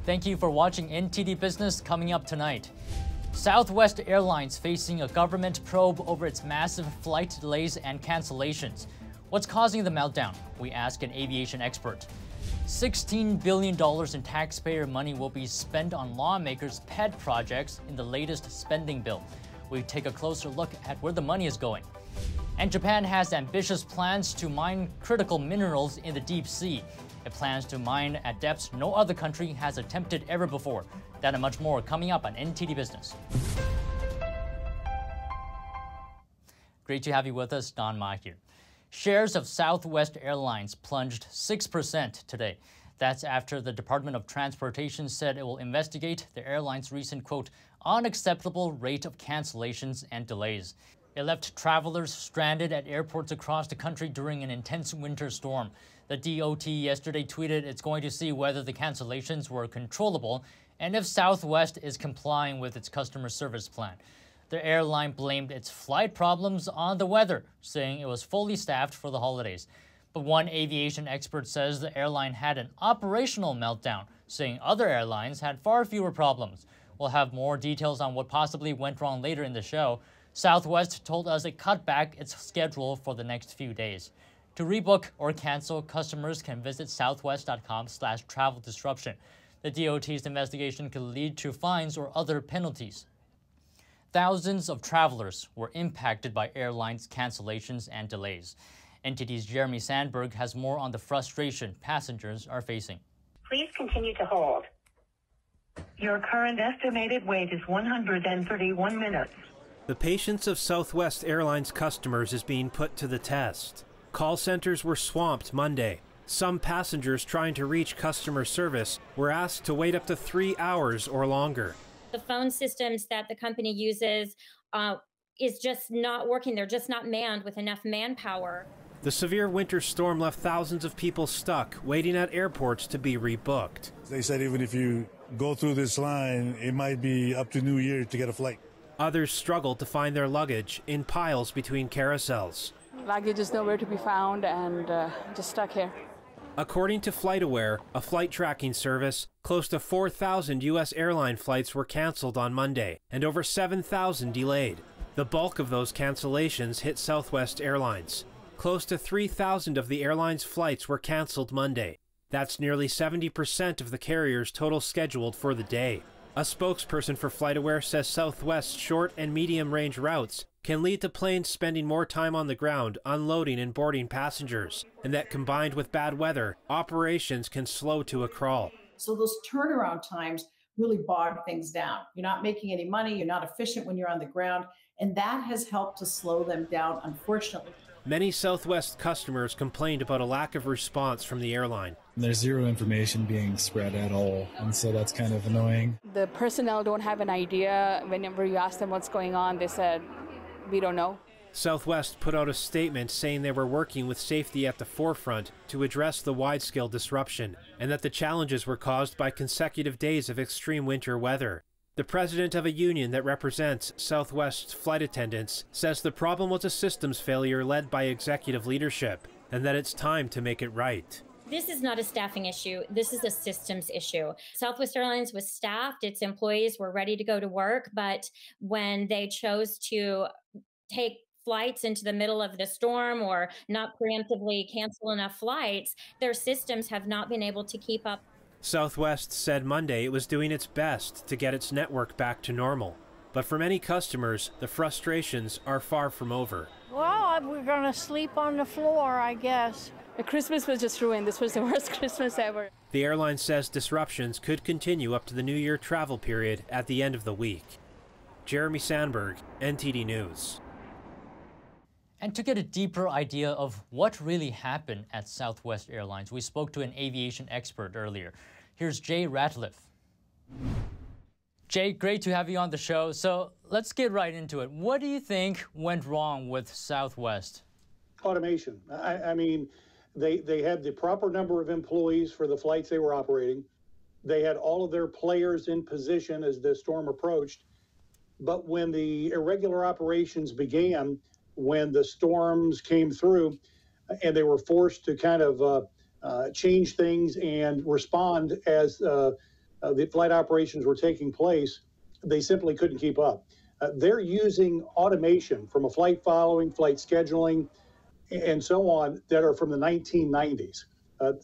Thank you for watching NTD Business. Coming up tonight, Southwest Airlines facing a government probe over its massive flight delays and cancellations. What's causing the meltdown? We ask an aviation expert. $16 billion in taxpayer money will be spent on lawmakers' pet projects in the latest spending bill. We take a closer look at where the money is going. And Japan has ambitious plans to mine critical minerals in the deep sea. It plans to mine at depths no other country has attempted ever before. That and much more coming up on NTD Business. Great to have you with us, Don Ma here. Shares of Southwest Airlines plunged 6% today. That's after the Department of Transportation said it will investigate the airline's recent, quote, unacceptable rate of cancellations and delays. It left travelers stranded at airports across the country during an intense winter storm. The DOT yesterday tweeted it's going to see whether the cancellations were controllable and if Southwest is complying with its customer service plan. The airline blamed its flight problems on the weather, saying it was fully staffed for the holidays. But one aviation expert says the airline had an operational meltdown, saying other airlines had far fewer problems. We'll have more details on what possibly went wrong later in the show. Southwest told us it cut back its schedule for the next few days. To rebook or cancel, customers can visit southwest.com/travel disruption. The DOT's investigation could lead to fines or other penalties. Thousands of travelers were impacted by airlines' cancellations and delays. NTD's Jeremy Sandberg has more on the frustration passengers are facing. Please continue to hold. Your current estimated wait is 131 minutes. The patience of Southwest Airlines customers is being put to the test. Call centers were swamped Monday. Some passengers trying to reach customer service were asked to wait up to 3 hours or longer. The phone systems that the company uses is just not working. They're just not manned with enough manpower. The severe winter storm left thousands of people stuck, waiting at airports to be rebooked. They said even if you go through this line, it might be up to New Year to get a flight. Others struggled to find their luggage in piles between carousels. Luggage is nowhere to be found and just stuck here. According to FlightAware, a flight tracking service, close to 4,000 U.S. airline flights were canceled on Monday and over 7,000 delayed. The bulk of those cancellations hit Southwest Airlines. Close to 3,000 of the airline's flights were canceled Monday. That's nearly 70% of the carrier's total scheduled for the day. A spokesperson for FlightAware says Southwest's short and medium-range routes can lead to planes spending more time on the ground unloading and boarding passengers, and that combined with bad weather, operations can slow to a crawl. So those turnaround times really bog things down. You're not making any money, you're not efficient when you're on the ground, and that has helped to slow them down, unfortunately. Many Southwest customers complained about a lack of response from the airline. There's zero information being spread at all, and so that's kind of annoying. The personnel don't have an idea. Whenever you ask them what's going on, they said, we don't know. Southwest put out a statement saying they were working with safety at the forefront to address the wide-scale disruption, and that the challenges were caused by consecutive days of extreme winter weather. The president of a union that represents Southwest's flight attendants says the problem was a systems failure led by executive leadership, and that it's time to make it right. This is not a staffing issue. This is a systems issue. Southwest Airlines was staffed. Its employees were ready to go to work. But when they chose to take flights into the middle of the storm or not preemptively cancel enough flights, their systems have not been able to keep up. Southwest said Monday it was doing its best to get its network back to normal. But for many customers, the frustrations are far from over. Well, we're going to sleep on the floor, I guess. The Christmas was just ruined. This was the worst Christmas ever. The airline says disruptions could continue up to the New Year travel period at the end of the week. Jeremy Sandberg, NTD News. And to get a deeper idea of what really happened at Southwest Airlines, we spoke to an aviation expert earlier. Here's Jay Ratliff. Jay, great to have you on the show. So let's get right into it. What do you think went wrong with Southwest? Automation. I mean, they had the proper number of employees for the flights they were operating. They had all of their players in position as the storm approached. But when the irregular operations began, when the storms came through and they were forced to kind of change things and respond as the flight operations were taking place, they simply couldn't keep up. They're using automation from a flight following, flight scheduling, and so on that are from the 1990s.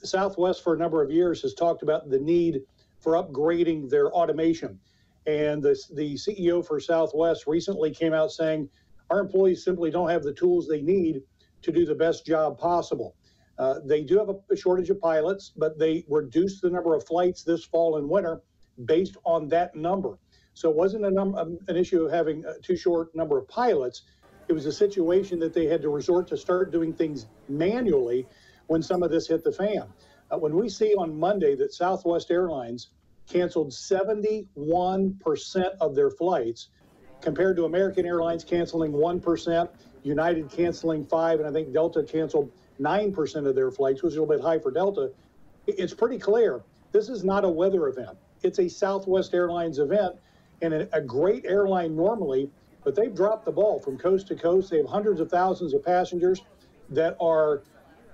Southwest for a number of years has talked about the need for upgrading their automation. And the CEO for Southwest recently came out saying, our employees simply don't have the tools they need to do the best job possible. They do have a shortage of pilots, but they reduced the number of flights this fall and winter based on that number. So it wasn't an issue of having a too short number of pilots. It was a situation that they had to resort to start doing things manually when some of this hit the fan. When we see on Monday that Southwest Airlines canceled 71% of their flights, compared to American Airlines canceling 1%, United canceling 5%, and I think Delta canceled 9% of their flights, which is a little bit high for Delta, it's pretty clear this is not a weather event. It's a Southwest Airlines event, and a great airline normally, but they've dropped the ball from coast to coast. They have hundreds of thousands of passengers that are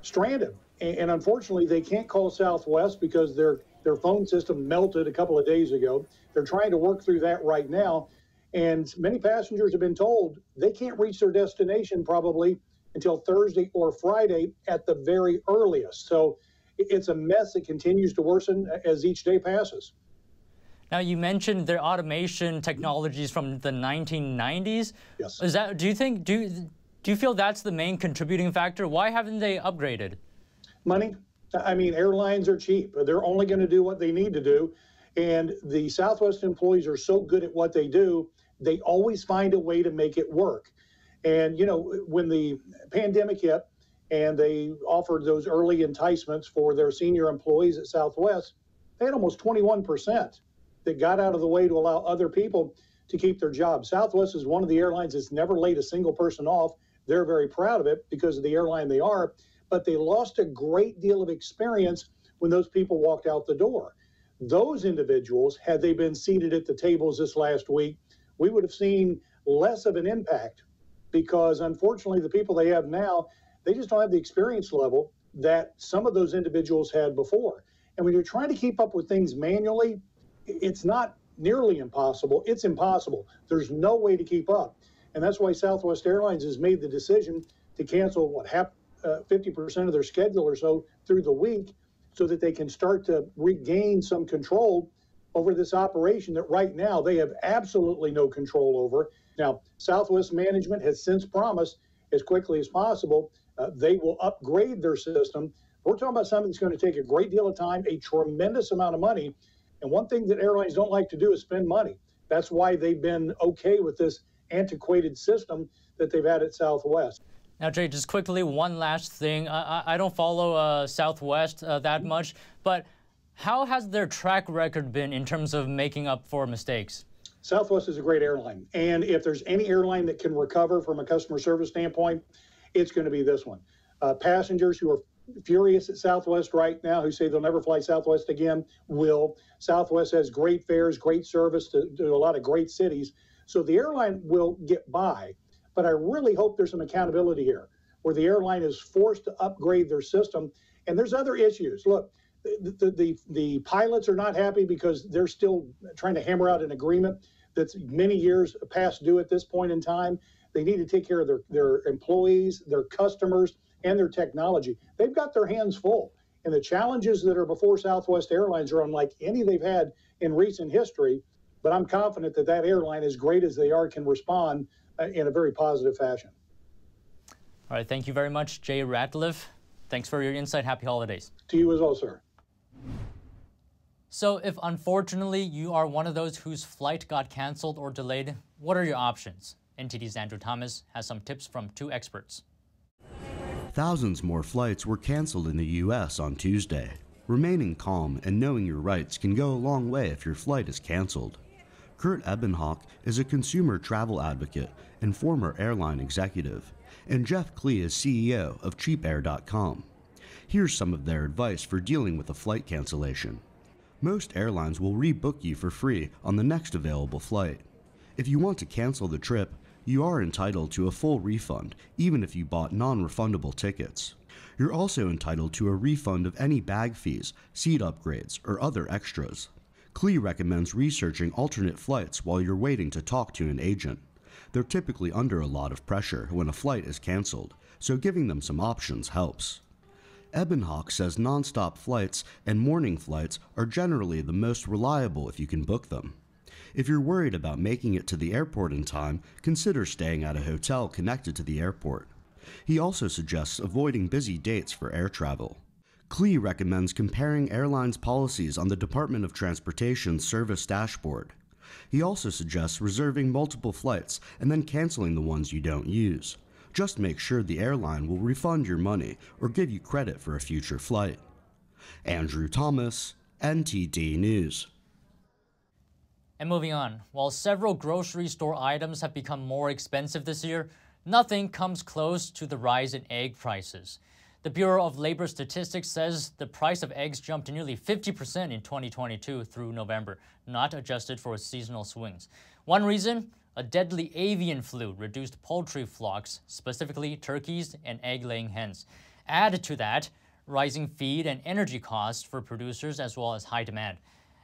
stranded. And unfortunately, they can't call Southwest because their phone system melted a couple of days ago. They're trying to work through that right now. And many passengers have been told they can't reach their destination probably until Thursday or Friday at the very earliest. So it's a mess that continues to worsen as each day passes. Now, you mentioned their automation technologies from the 1990s. Yes. Is that, do you feel that's the main contributing factor? Why haven't they upgraded? Money. I mean, airlines are cheap. They're only going to do what they need to do. And the Southwest employees are so good at what they do, they always find a way to make it work. And, you know, when the pandemic hit and they offered those early enticements for their senior employees at Southwest, they had almost 21% that got out of the way to allow other people to keep their jobs. Southwest is one of the airlines that's never laid a single person off. They're very proud of it because of the airline they are, but they lost a great deal of experience when those people walked out the door. Those individuals, had they been seated at the tables this last week, we would have seen less of an impact because unfortunately the people they have now, they just don't have the experience level that some of those individuals had before. And when you're trying to keep up with things manually, it's not nearly impossible. It's impossible. There's no way to keep up. And that's why Southwest Airlines has made the decision to cancel 50% of their schedule or so through the week so that they can start to regain some control over this operation that right now they have absolutely no control over. Now, Southwest management has since promised as quickly as possible they will upgrade their system. We're talking about something that's going to take a great deal of time, a tremendous amount of money. And one thing that airlines don't like to do is spend money. That's why they've been okay with this antiquated system that they've had at Southwest. Now, Jay, just quickly, one last thing. I don't follow Southwest that much, but how has their track record been in terms of making up for mistakes? Southwest is a great airline. And if there's any airline that can recover from a customer service standpoint, it's going to be this one. Passengers who are furious at Southwest right now, who say they'll never fly Southwest again, will. Southwest has great fares, great service to a lot of great cities. So the airline will get by. But I really hope there's some accountability here where the airline is forced to upgrade their system. And there's other issues. Look, the pilots are not happy because they're still trying to hammer out an agreement that's many years past due at this point in time. They need to take care of their employees, their customers, and their technology. They've got their hands full. And the challenges that are before Southwest Airlines are unlike any they've had in recent history. But I'm confident that that airline, as great as they are, can respond in a very positive fashion. All right, thank you very much, Jay Ratliff. Thanks for your insight. Happy holidays. To you as well, sir. So if unfortunately you are one of those whose flight got canceled or delayed, what are your options? NTD's Andrew Thomas has some tips from two experts. Thousands more flights were canceled in the U.S. on Tuesday. Remaining calm and knowing your rights can go a long way if your flight is canceled. Kurt Ebenhock is a consumer travel advocate and former airline executive, and Jeff Klee is CEO of CheapAir.com. Here's some of their advice for dealing with a flight cancellation. Most airlines will rebook you for free on the next available flight. If you want to cancel the trip, you are entitled to a full refund, even if you bought non-refundable tickets. You're also entitled to a refund of any bag fees, seat upgrades, or other extras. CLE recommends researching alternate flights while you're waiting to talk to an agent. They're typically under a lot of pressure when a flight is canceled, so giving them some options helps. Ebenhock says nonstop flights and morning flights are generally the most reliable if you can book them. If you're worried about making it to the airport in time, consider staying at a hotel connected to the airport. He also suggests avoiding busy dates for air travel. CLE recommends comparing airlines' policies on the Department of Transportation's service dashboard. He also suggests reserving multiple flights and then canceling the ones you don't use. Just make sure the airline will refund your money or give you credit for a future flight. Andrew Thomas, NTD News. And moving on, while several grocery store items have become more expensive this year, nothing comes close to the rise in egg prices. The Bureau of Labor Statistics says the price of eggs jumped nearly 50% in 2022 through November, not adjusted for seasonal swings. One reason? A deadly avian flu reduced poultry flocks, specifically turkeys and egg-laying hens. Add to that, rising feed and energy costs for producers as well as high demand.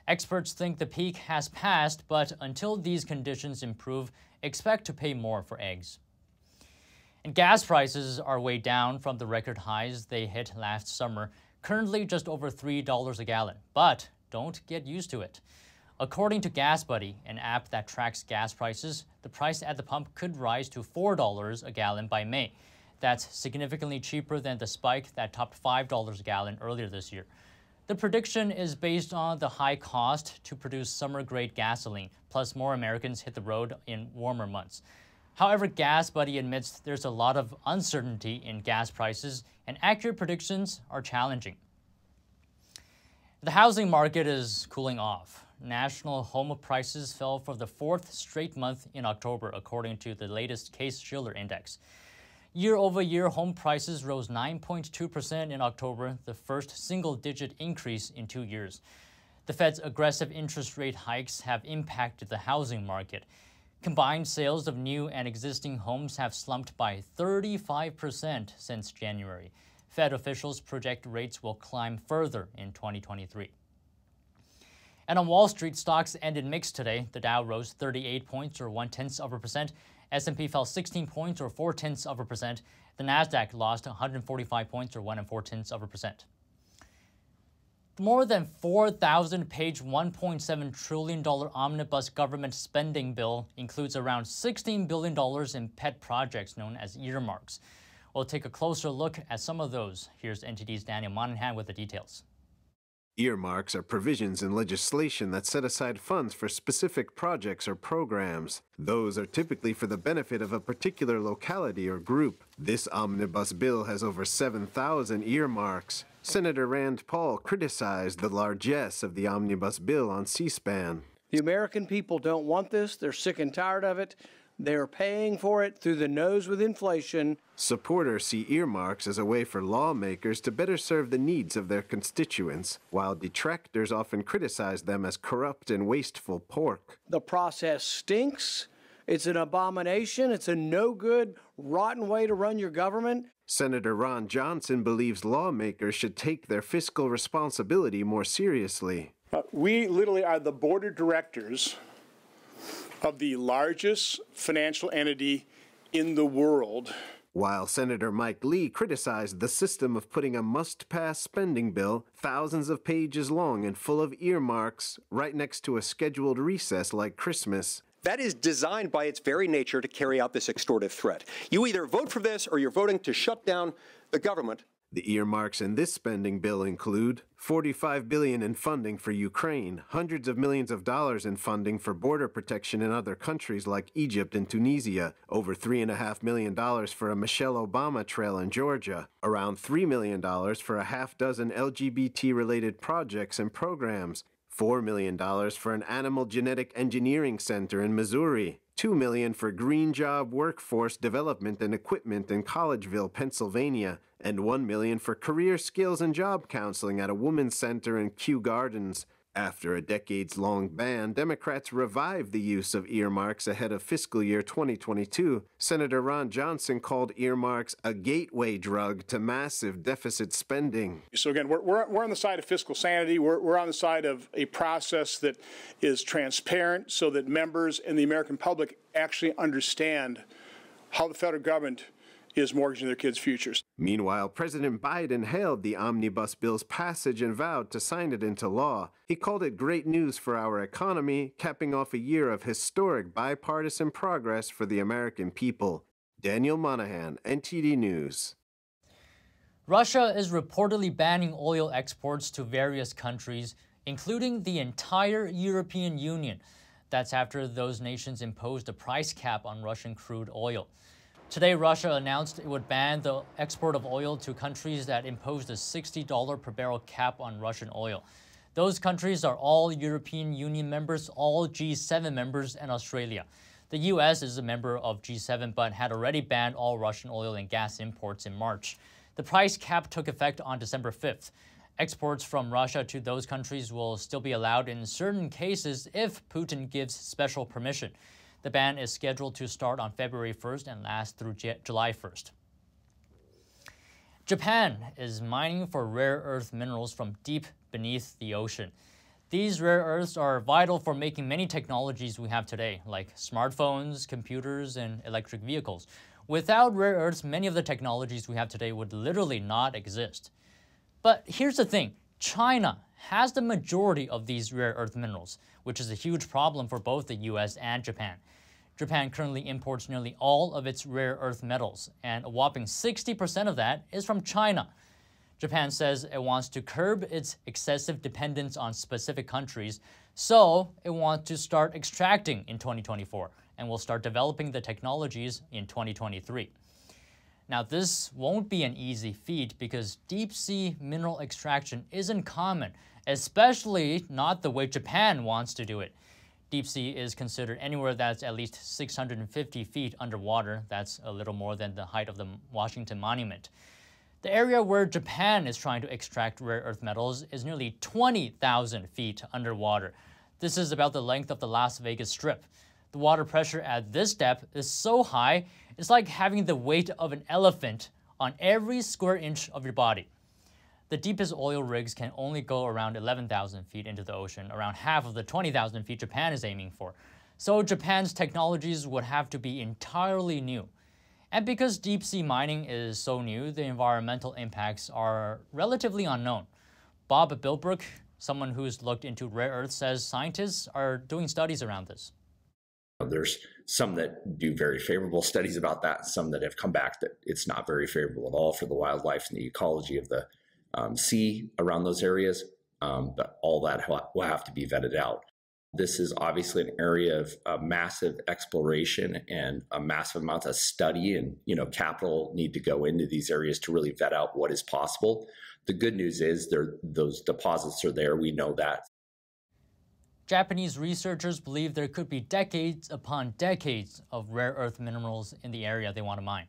Experts think the peak has passed, but until these conditions improve, expect to pay more for eggs. And gas prices are way down from the record highs they hit last summer, currently just over $3 a gallon. But don't get used to it. According to GasBuddy, an app that tracks gas prices, the price at the pump could rise to $4 a gallon by May. That's significantly cheaper than the spike that topped $5 a gallon earlier this year. The prediction is based on the high cost to produce summer-grade gasoline, plus more Americans hit the road in warmer months. However, GasBuddy admits there's a lot of uncertainty in gas prices, and accurate predictions are challenging. The housing market is cooling off. National home prices fell for the fourth straight month in October, according to the latest Case-Shiller index. Year-over-year home prices rose 9.2% in October, the first single-digit increase in 2 years. The Fed's aggressive interest rate hikes have impacted the housing market. Combined sales of new and existing homes have slumped by 35% since January. Fed officials project rates will climb further in 2023. And on Wall Street, stocks ended mixed today. The Dow rose 38 points, or 0.1%. S&P fell 16 points, or 0.4%. The Nasdaq lost 145 points, or 1.4%. The more than 4,000-page, $1.7 trillion Omnibus government spending bill includes around $16 billion in pet projects known as Earmarks. We'll take a closer look at some of those. Here's NTD's Daniel Monahan with the details. Earmarks are provisions in legislation that set aside funds for specific projects or programs. Those are typically for the benefit of a particular locality or group. This omnibus bill has over 7,000 earmarks. Senator Rand Paul criticized the largesse of the omnibus bill on C-SPAN. The American people don't want this. They're sick and tired of it. They're paying for it through the nose with inflation. Supporters see earmarks as a way for lawmakers to better serve the needs of their constituents, while detractors often criticize them as corrupt and wasteful pork. The process stinks. It's an abomination. It's a no-good, rotten way to run your government. Senator Ron Johnson believes lawmakers should take their fiscal responsibility more seriously. We literally are the board of directors of the largest financial entity in the world. While Senator Mike Lee criticized the system of putting a must-pass spending bill, thousands of pages long and full of earmarks, right next to a scheduled recess like Christmas. That is designed by its very nature to carry out this extortive threat. You either vote for this or you're voting to shut down the government. The earmarks in this spending bill include $45 billion in funding for Ukraine, hundreds of millions of dollars in funding for border protection in other countries like Egypt and Tunisia, over $3.5 million for a Michelle Obama trail in Georgia, around $3 million for a half dozen LGBT-related projects and programs, $4 million for an animal genetic engineering center in Missouri, $2 million for green job workforce development and equipment in Collegeville, Pennsylvania, and $1 million for career skills and job counseling at a women's center in Kew Gardens. After a decades-long ban, Democrats revived the use of earmarks ahead of fiscal year 2022. Senator Ron Johnson called earmarks a gateway drug to massive deficit spending. So again, we're on the side of fiscal sanity. We're on the side of a process that is transparent so that members and the American public actually understand how the federal government is mortgaging their kids' futures. Meanwhile, President Biden hailed the Omnibus bill's passage and vowed to sign it into law. He called it great news for our economy, capping off a year of historic bipartisan progress for the American people. Daniel Monahan, NTD News. Russia is reportedly banning oil exports to various countries, including the entire European Union. That's after those nations imposed a price cap on Russian crude oil. Today, Russia announced it would ban the export of oil to countries that imposed a $60 per barrel cap on Russian oil. Those countries are all European Union members, all G7 members, and Australia. The U.S. is a member of G7 but had already banned all Russian oil and gas imports in March. The price cap took effect on December 5th. Exports from Russia to those countries will still be allowed in certain cases if Putin gives special permission. The ban is scheduled to start on February 1st and last through July 1st. Japan is mining for rare earth minerals from deep beneath the ocean. These rare earths are vital for making many technologies we have today, like smartphones, computers, and electric vehicles. Without rare earths, many of the technologies we have today would literally not exist. But here's the thing, China has the majority of these rare earth minerals, which is a huge problem for both the US and Japan. Japan currently imports nearly all of its rare earth metals, and a whopping 60% of that is from China. Japan says it wants to curb its excessive dependence on specific countries, so it wants to start extracting in 2024 and will start developing the technologies in 2023. Now, this won't be an easy feat because deep-sea mineral extraction isn't common, especially not the way Japan wants to do it. Deep sea is considered anywhere that's at least 650 feet underwater. That's a little more than the height of the Washington Monument. The area where Japan is trying to extract rare earth metals is nearly 20,000 feet underwater. This is about the length of the Las Vegas Strip. The water pressure at this depth is so high, it's like having the weight of an elephant on every square inch of your body. The deepest oil rigs can only go around 11,000 feet into the ocean, around half of the 20,000 feet Japan is aiming for. So Japan's technologies would have to be entirely new. And because deep-sea mining is so new, the environmental impacts are relatively unknown. Bob Bilbrook, someone who's looked into rare earths, says scientists are doing studies around this. There's some that do very favorable studies about that, some that have come back that it's not very favorable at all for the wildlife and the ecology of the sea around those areas, but all that will have to be vetted out. This is obviously an area of massive exploration and a massive amount of study, and capital need to go into these areas to really vet out what is possible. The good news is those deposits are there. We know that. Japanese researchers believe there could be decades upon decades of rare earth minerals in the area they want to mine.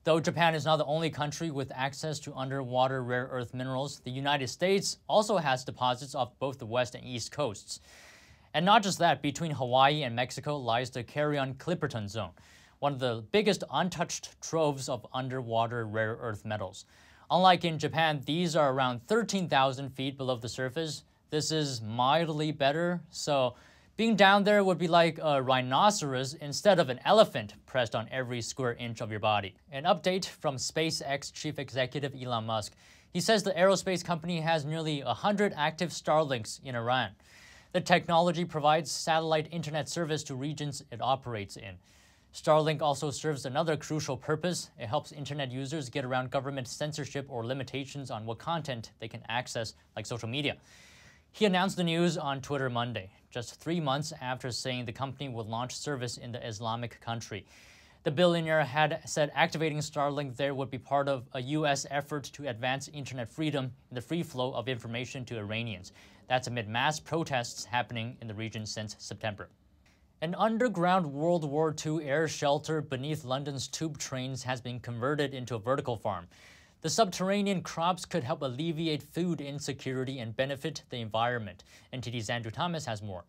Though Japan is not the only country with access to underwater rare earth minerals, the United States also has deposits off both the west and east coasts. And not just that, between Hawaii and Mexico lies the Carrion-Clipperton Zone, one of the biggest untouched troves of underwater rare earth metals. Unlike in Japan, these are around 13,000 feet below the surface. This is mildly better, so being down there would be like a rhinoceros instead of an elephant pressed on every square inch of your body. An update from SpaceX Chief Executive Elon Musk. He says the aerospace company has nearly 100 active Starlinks in Iran. The technology provides satellite internet service to regions it operates in. Starlink also serves another crucial purpose. It helps internet users get around government censorship or limitations on what content they can access, like social media. He announced the news on Twitter Monday, just 3 months after saying the company would launch service in the Islamic country. The billionaire had said activating Starlink there would be part of a U.S. effort to advance internet freedom and the free flow of information to Iranians. That's amid mass protests happening in the region since September. An underground World War II air shelter beneath London's tube trains has been converted into a vertical farm. The subterranean crops could help alleviate food insecurity and benefit the environment. NTD's Andrew Thomas has more.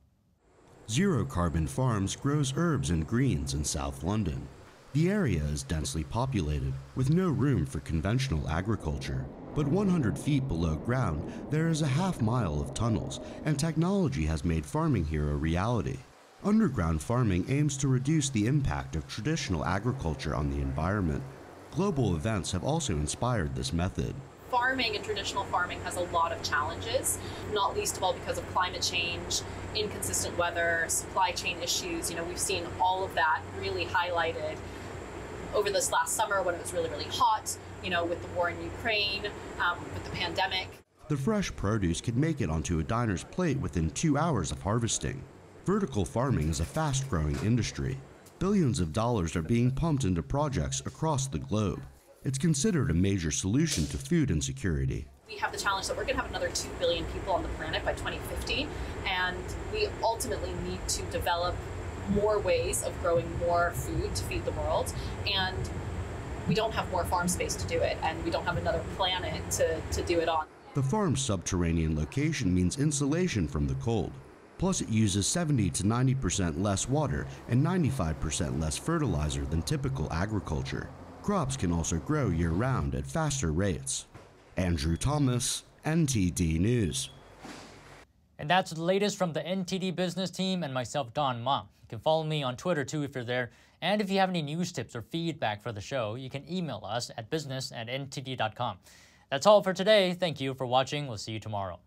Zero Carbon Farms grows herbs and greens in South London. The area is densely populated, with no room for conventional agriculture. But 100 feet below ground, there is a half-mile of tunnels, and technology has made farming here a reality. Underground farming aims to reduce the impact of traditional agriculture on the environment. Global events have also inspired this method. Farming and traditional farming has a lot of challenges, not least of all because of climate change, inconsistent weather, supply chain issues. We've seen all of that really highlighted over this last summer when it was really, really hot, with the war in Ukraine, with the pandemic. The fresh produce could make it onto a diner's plate within 2 hours of harvesting. Vertical farming is a fast-growing industry. Billions of dollars are being pumped into projects across the globe. It's considered a major solution to food insecurity. We have the challenge that we're going to have another 2 billion people on the planet by 2050, and we ultimately need to develop more ways of growing more food to feed the world, and we don't have more farm space to do it, and we don't have another planet to do it on. The farm's subterranean location means insulation from the cold. Plus, it uses 70 to 90% less water and 95% less fertilizer than typical agriculture. Crops can also grow year-round at faster rates. Andrew Thomas, NTD News. And that's the latest from the NTD Business team and myself, Don Ma. You can follow me on Twitter too if you're there. And if you have any news tips or feedback for the show, you can email us at business@ntd.com. That's all for today. Thank you for watching. We'll see you tomorrow.